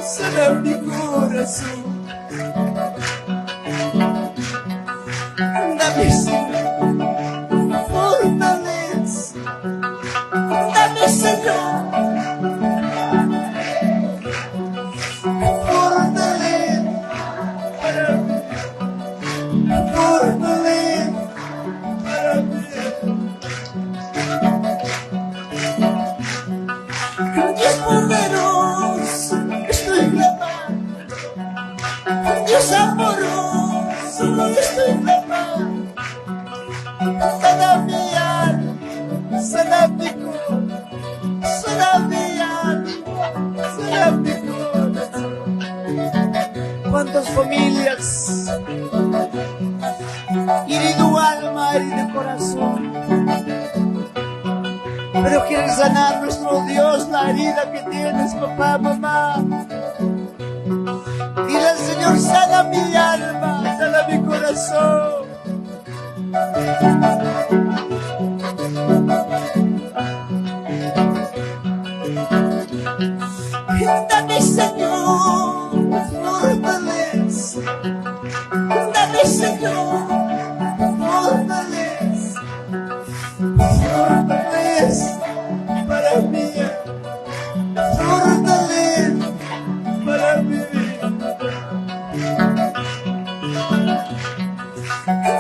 sana mi corazón. Dame, Señor, fortaleza. Dame, Señor, fortaleza para mí. Fortaleza para mí. Dios poderoso, estoy clamando. Dios amoroso, estoy clamando. Sana mi alma, sana mi corazón, sana mi alma, sana mi corazón. ¿Cuántas familias herido alma, herido corazón? Pero quiere sanar nuestro Dios la herida que tienes, papá, mamá. Dile al Señor, sana mi alma, sana mi corazón. Dame, Señor, fortaleza. Dame, Señor, fortaleza. Fortaleza para mí. Fortaleza para mi vida.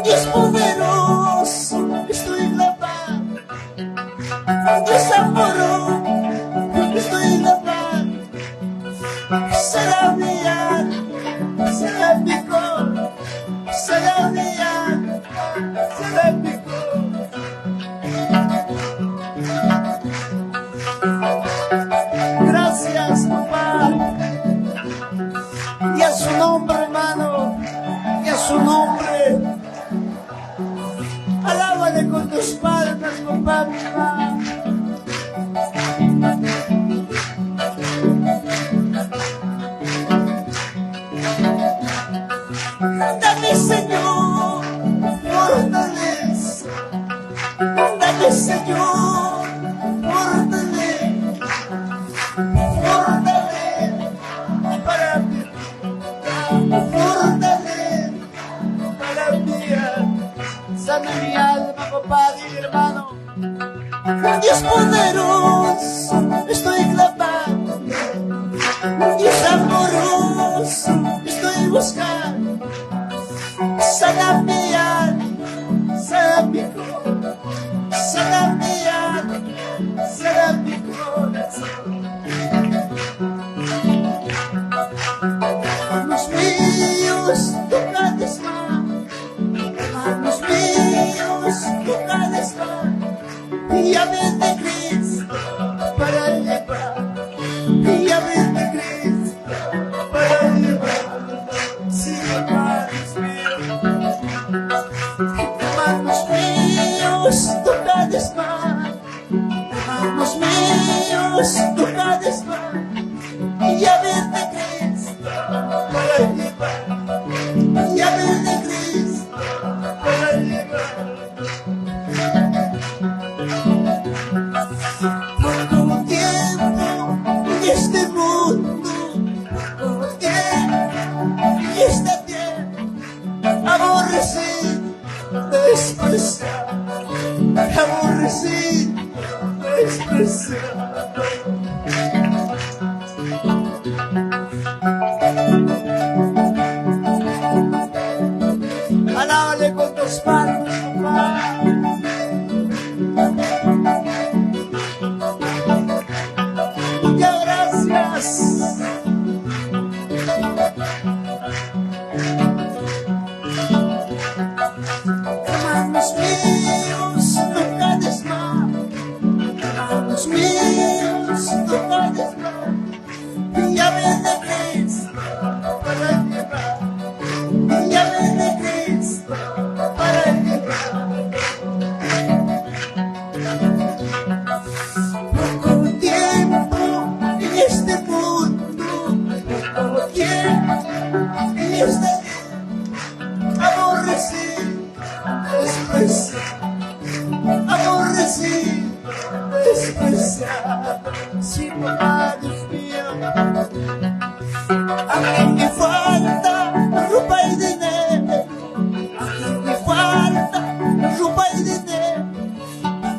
Dios poderoso, estoy clamando. Dios amoroso, estoy clamando. Será mi alma, será mi corazón, será mi alma, será mi corazón. Gracias, papá. Y a su nombre, hermano, y a su nombre. Alábale con tus palmas, papá, mamá. Dame, Señor, fortaleza. Dame, Señor, fortaleza. Fortaleza para mí. Fortaleza para mí. Sana mi alma, papá, dile, hermano. Dios poderoso, estoy clamando. Dios amoroso, estoy buscando. Sana mi alma, sana mi corazón, sana mi alma, sana mi corazón. Hermanos míos, tocad más. Hermanos míos, tocad más. Llave de Cristo para llevar. Llave de Cristo para llevar. Sí, hermanos míos. Hermanos míos, tocad más. Hermanos míos, tocad más. Llave de Cristo para llevar. Llave de Cristo para llevar. Poco tiempo en este mundo, poco tiempo en esta tierra, aborrecido, despreciado, aborrecido, despreciado. Alábale con tus manos, papá. Muchas gracias. Hermanos míos, tocad más. Hermanos míos, tocad más. Llave de Cristo para llevar. Llave de Cristo para llevar. Poco tiempo en este mundo, poco tiempo en este aborrecido, despreciado, aborrecido, despreciado. Sí, papá, Dios mío. Aunque me falta ropa y dinero, aunque me falta ropa y dinero,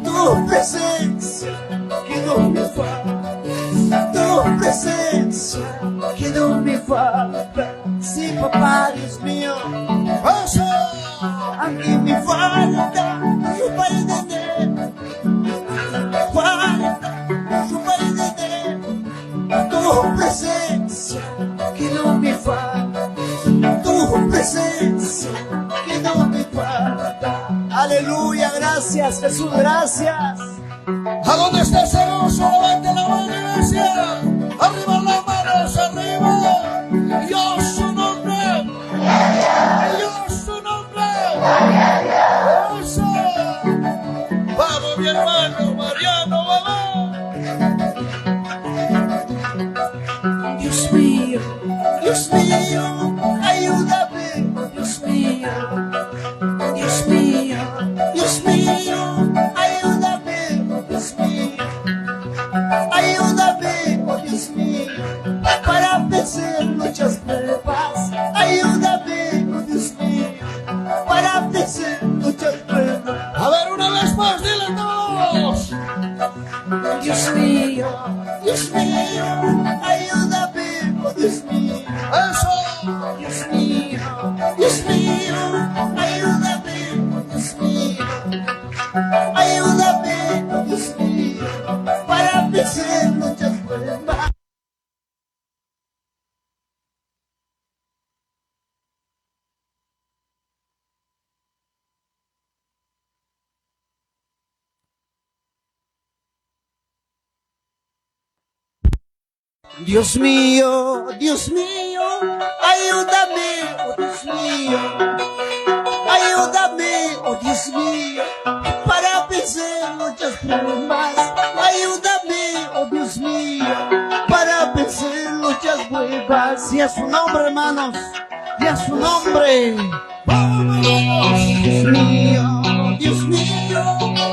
tu presencia que no me falta, tu presencia que no me falta. Sí, papá, Dios mío, aunque me falta ropa y dinero, me falta ropa y dinero, tu presencia que no me falta, tu presencia que no me falta. Aleluya, gracias Jesús, gracias. ¿A dónde está ese gozo? Levante la mano, iglesia. Arriba las manos, arriba. Dios su nombre. Dios su nombre. Eso. Vamos, mi hermano Mariano Huaman. Dios mío, ayúdame. Dios mío, Dios mío, Dios mío, ayúdame. Dios mío, ayúdame, oh Dios mío, para vencer muchas pruebas. Ayúdame, oh Dios mío, para vencer muchas pruebas. A ver, una vez más, dile todos. Dios mío, ayúdame, oh Dios mío. Eso. Dios mío, ayúdame, oh Dios mío. Ayúdame, oh Dios mío, para vencer muchas pruebas. Dios mío, ayúdame, oh Dios mío, ayúdame, oh Dios mío, para vencer muchas pruebas. Ayúdame, oh Dios mío, para vencer muchas pruebas. Y a su nombre, hermanos, y a su nombre. Dios mío,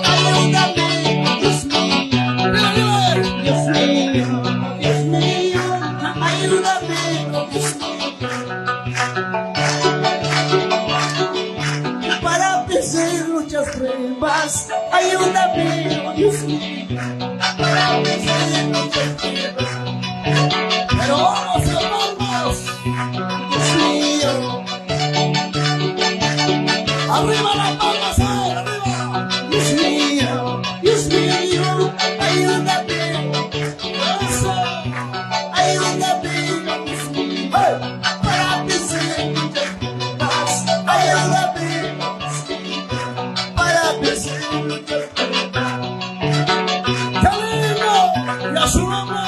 ayúdame, oh Dios mío, Dios mío. Ayúdame, oh Dios mío, para vencer muchas pruebas. Ayúdame, oh Dios mío, para vencer muchas pruebas. Pero vamos, hermanos. Dios mío, Arriba las palmas, arriba. Dios mío, ayúdame. Eso. Ayúdame, oh Dios mío, para vencer muchas pruebas. Ayúdame, oh Dios mío, para vencer muchas pruebas. ¡Qué lindo! ¡Y a su nombre!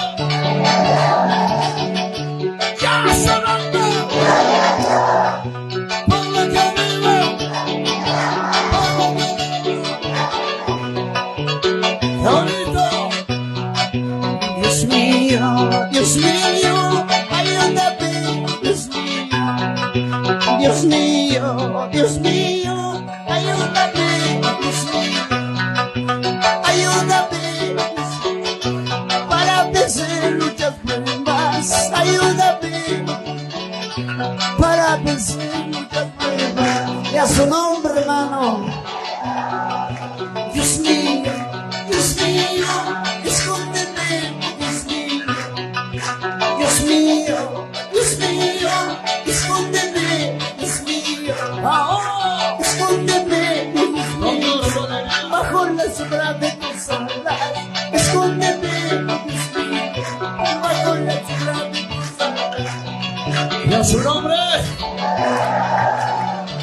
¡Y a su nombre! ¡Por lo que vive! ¡Por lo que vive! ¡Qué bonito! Dios mío, ayúdame, Dios mío, Dios mío, Dios mío, ayúdame, Dios mío, ayúdame, Dios mío, para vencer muchas pruebas. Ayúdame, para vencer muchas pruebas. Y a su nombre, hermano. Dios mío, escóndeme, Dios mío, Dios mío, escóndeme, Dios mío, escóndeme, Dios mío, bajo la sombra de tus alas. Escóndeme, Dios mío, bajo la sombra de tus alas. ¡Y a su nombre!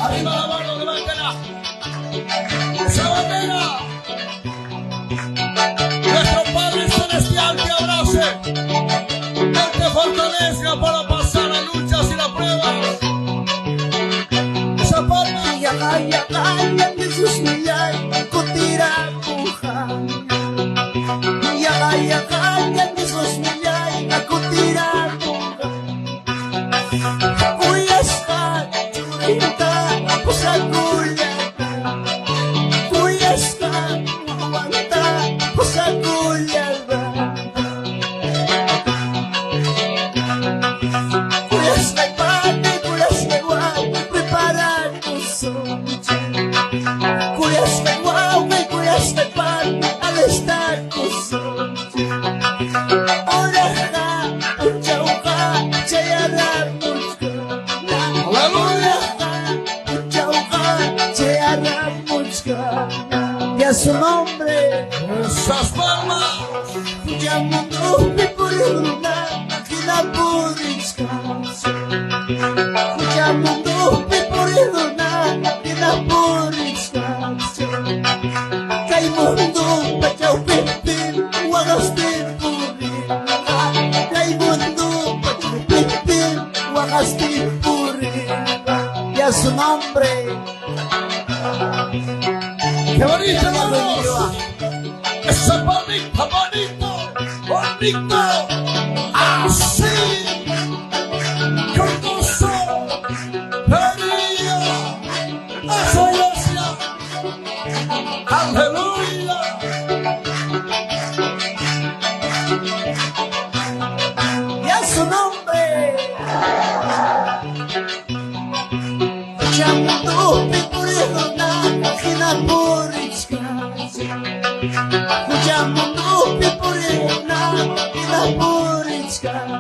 ¡Arriba la mano, levántela! ¡Esa bandera! Nuestro Padre Celestial te abrace, Él te fortalezca para pasar las luchas y las pruebas. Esa palma. Yagaya, Jesús miyay, kutira kuhan. Yagaya, Jesús miyay, kutira kuhan. Kuyas ka, churita, kusagulata. Kuyas ka, mawanta, kusagulata. su nombre. Esas palmas. Kujamundo pipuruna kinapuriskasa. Kujamundo pipuruna kinapuriskasa. Kay mundo pachaw pipin wagas pipurina. Kay mundo pachaw pipin wagas pipurina. Y a su nombre. ¡Qué bonito, hermanos! ¡Ese bonito, bonito, bonito! ¡Así! ¡Con gozo! ¡Alegría! ¡Esa iglesia! ¡Aleluya! Y a su nombre. Kujamundo pipurina kinapuriskasa. Kujamundo pipurina kinapuriskasa.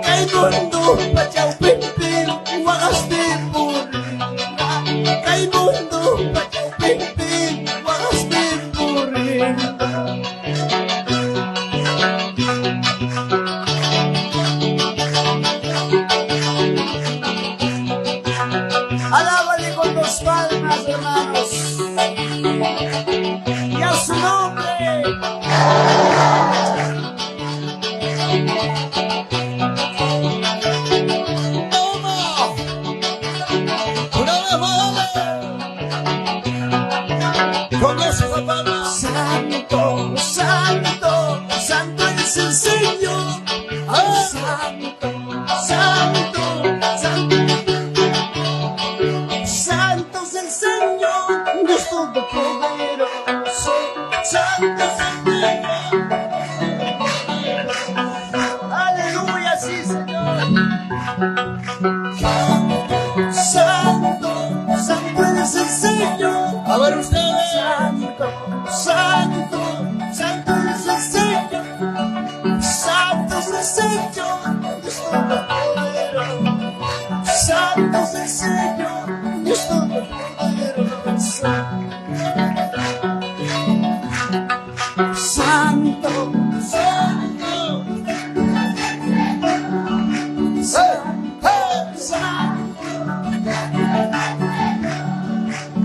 Kay mundo pachaw pipin wagas pipurina. Kay mundo pachaw pipin wagas pipurina. Alábale con dos palmas, hermanos. Y a su nombre. ¡Toma! ¡Una vez más, dale! ¡Con gozo, esa palma! Santo, santo, santo es el Señor. Santo, santo, santo. Santo es el Señor, Dios Todopoderoso. Santo es el Señor. Aleluya, sí, Señor. Santo, santo es el Señor. A ver ustedes. Santo, santo, santo es el Señor. Santo es el Señor, Dios Todopoderoso. Santo es el Señor, Dios Todopoderoso. Santo, santo, santo,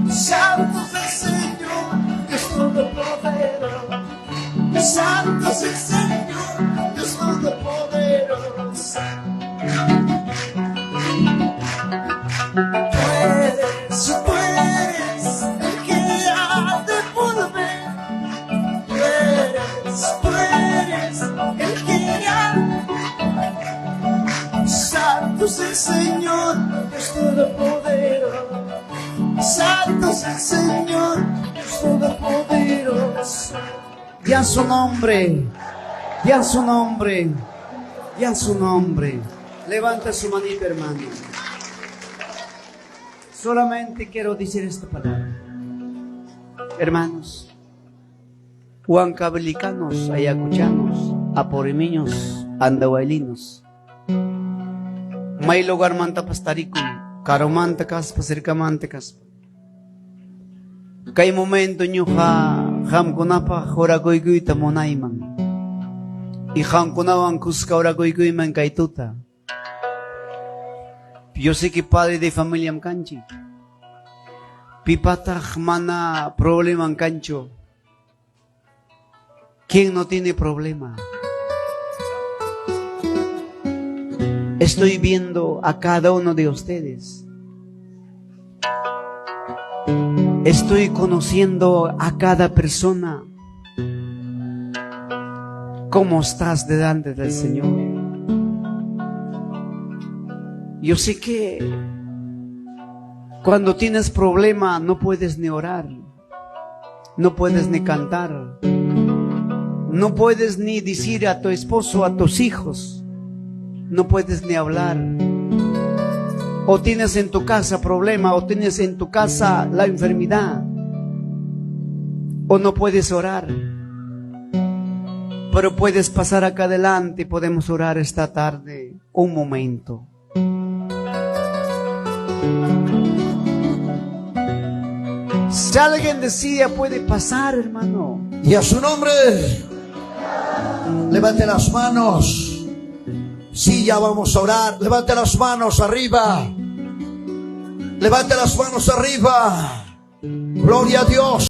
santo es el Señor, Dios Todopoderoso. Santo es el Señor, Dios Todopoderoso. Tú eres el que ha de volver. Tú eres el que ha. Santo es el Señor, Dios Todopoderoso. Santo es el Señor, Dios Todopoderoso. Y a su nombre, y a su nombre, y a su nombre. Levanta su manita, hermano. Solamente quiero decir esta palabra. Hermanos, huancabilicanos, ayacuchanos, aporimiños, andahuaylinos. May lugar manta pastaricum, caromanta caspa, cercamanta caspa. Kay momento nyo hamkunapa horagoygoyta monayman. Y hamkunawan kuska horagoygoyman kay tuta. Yo sé que padre de familia am canchi. Pipataj mana problema am cancho. ¿Quién no tiene problema? Estoy viendo a cada uno de ustedes. Estoy conociendo a cada persona. ¿Cómo estás delante del Señor? Yo sé que cuando tienes problema no puedes ni orar, no puedes ni cantar, no puedes ni decir a tu esposo, a tus hijos, no puedes ni hablar. O tienes en tu casa problema, o tienes en tu casa la enfermedad, o no puedes orar. Pero puedes pasar acá adelante y podemos orar esta tarde un momento. Si alguien decía, puede pasar, hermano. Y a su nombre, levante las manos. Sí, ya vamos a orar. Levante las manos arriba. Levante las manos arriba. Gloria a Dios.